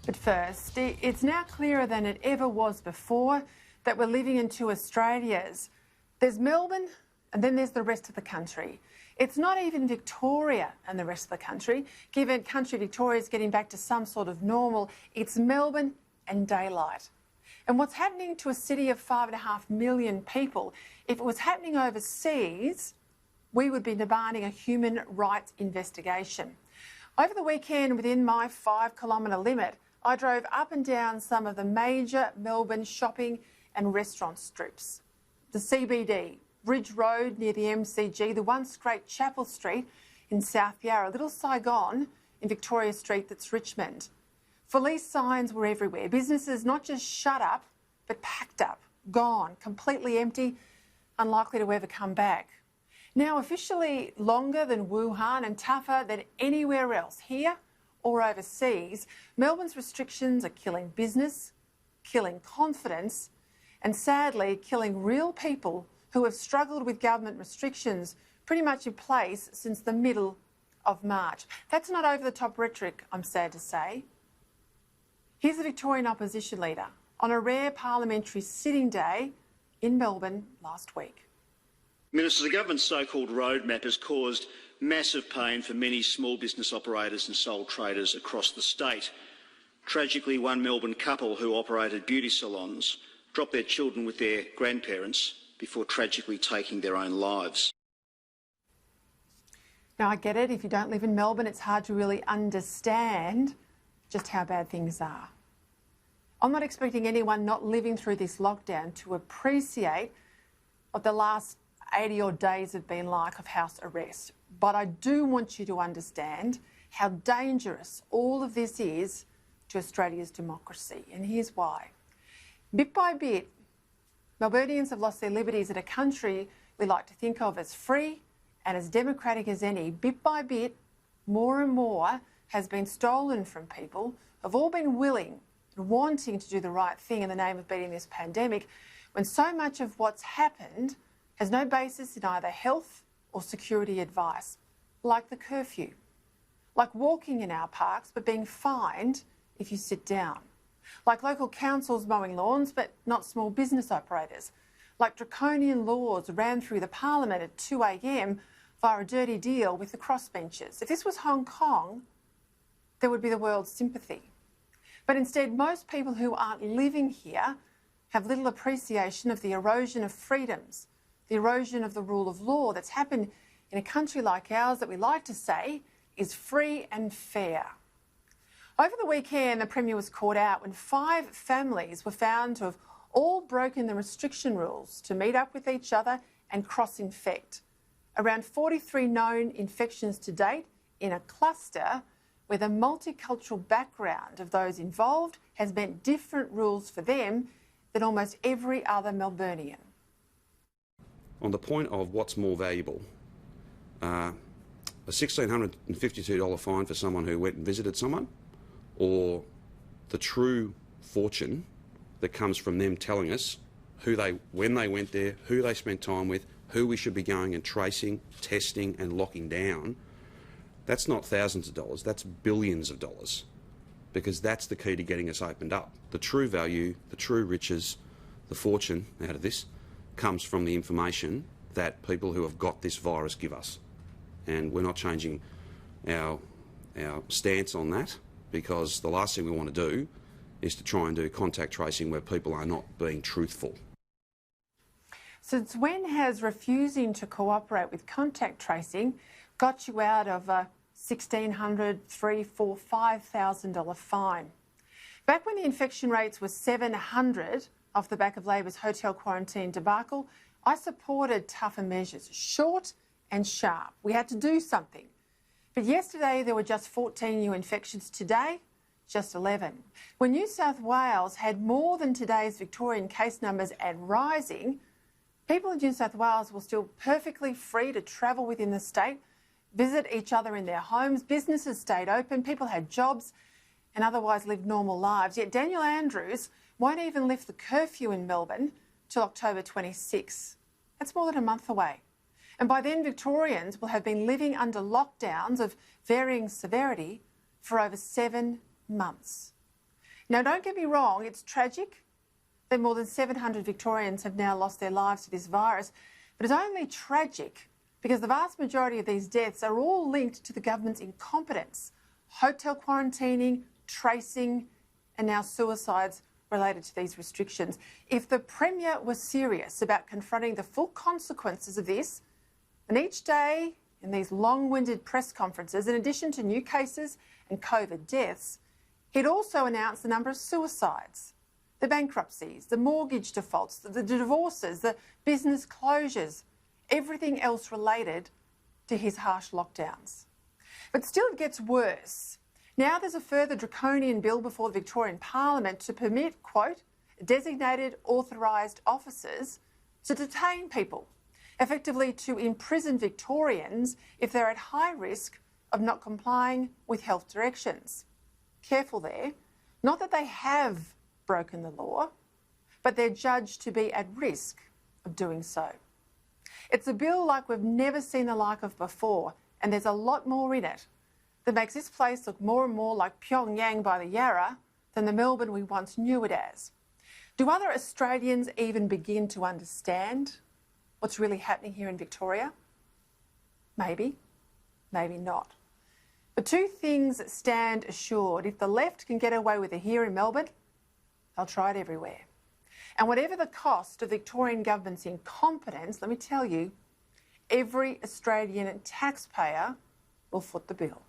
But first, it's now clearer than it ever was before that we're living in two Australias. There's Melbourne and then there's the rest of the country. It's not even Victoria and the rest of the country. Given country Victoria is getting back to some sort of normal, it's Melbourne and daylight. And what's happening to a city of 5.5 million people, if it was happening overseas, we would be demanding a human rights investigation. Over the weekend, within my 5-kilometre limit, I drove up and down some of the major Melbourne shopping and restaurant strips. The CBD, Bridge Road near the MCG, the once great Chapel Street in South Yarra, Little Saigon in Victoria Street that's Richmond. Police signs were everywhere. Businesses not just shut up, but packed up, gone, completely empty, unlikely to ever come back. Now officially longer than Wuhan and tougher than anywhere else, here or overseas, Melbourne's restrictions are killing business, killing confidence, and sadly killing real people who have struggled with government restrictions pretty much in place since the middle of March. That's not over-the-top rhetoric, I'm sad to say. Here's the Victorian opposition leader on a rare parliamentary sitting day in Melbourne last week. Minister, the government's so-called roadmap has caused massive pain for many small business operators and sole traders across the state. Tragically, one Melbourne couple who operated beauty salons dropped their children with their grandparents before tragically taking their own lives. Now, I get it. If you don't live in Melbourne, it's hard to really understand just how bad things are. I'm not expecting anyone not living through this lockdown to appreciate what the last 80-odd days have been like of house arrest. But I do want you to understand how dangerous all of this is to Australia's democracy. And here's why. Bit by bit, Melburnians have lost their liberties in a country we like to think of as free and as democratic as any. Bit by bit, more and more has been stolen from people who've all been willing and wanting to do the right thing in the name of beating this pandemic, when so much of what's happened has no basis in either health or security advice, like the curfew, like walking in our parks but being fined if you sit down, like local councils mowing lawns but not small business operators, like draconian laws ran through the parliament at 2 a.m. via a dirty deal with the crossbenchers. If this was Hong Kong, there would be the world's sympathy. But instead, most people who aren't living here have little appreciation of the erosion of freedoms, the erosion of the rule of law that's happened in a country like ours that we like to say is free and fair. Over the weekend, the Premier was caught out when 5 families were found to have all broken the restriction rules to meet up with each other and cross-infect. Around 43 known infections to date in a cluster where the multicultural background of those involved has meant different rules for them than almost every other Melburnian. On the point of what's more valuable, a $1,652 fine for someone who went and visited someone, or the true fortune that comes from them telling us when they went there, who they spent time with, who we should be going and tracing, testing and locking down. That's not thousands of dollars, that's billions of dollars, because that's the key to getting us opened up. The true value, the true riches, the fortune out of this comes from the information that people who have got this virus give us. And we're not changing our stance on that, because the last thing we want to do is to try and do contact tracing where people are not being truthful. Since when has refusing to cooperate with contact tracing got you out of a $1,600, $3,000, $4,000, $5,000 fine? Back when the infection rates were 700 off the back of Labor's hotel quarantine debacle, I supported tougher measures, short and sharp. We had to do something. But yesterday there were just 14 new infections. Today, just 11. When New South Wales had more than today's Victorian case numbers and rising, people in New South Wales were still perfectly free to travel within the state, visit each other in their homes, businesses stayed open, people had jobs and otherwise lived normal lives. Yet Daniel Andrews won't even lift the curfew in Melbourne till October 26. That's more than a month away. And by then, Victorians will have been living under lockdowns of varying severity for over 7 months. Now, don't get me wrong, it's tragic that more than 700 Victorians have now lost their lives to this virus, but it's only tragic because the vast majority of these deaths are all linked to the government's incompetence, hotel quarantining, tracing, and now suicides related to these restrictions. If the Premier was serious about confronting the full consequences of this, then each day in these long-winded press conferences, in addition to new cases and COVID deaths, he'd also announce the number of suicides, the bankruptcies, the mortgage defaults, the divorces, the business closures, everything else related to his harsh lockdowns. But still it gets worse. Now there's a further draconian bill before the Victorian Parliament to permit, quote, designated authorised officers to detain people, effectively to imprison Victorians if they're at high risk of not complying with health directions. Careful there, not that they have broken the law, but they're judged to be at risk of doing so. It's a bill like we've never seen the like of before, and there's a lot more in it that makes this place look more and more like Pyongyang by the Yarra than the Melbourne we once knew it as. Do other Australians even begin to understand what's really happening here in Victoria? Maybe, maybe not. But two things stand assured. If the left can get away with it here in Melbourne, they'll try it everywhere. And whatever the cost of Victorian government's incompetence, let me tell you, every Australian taxpayer will foot the bill.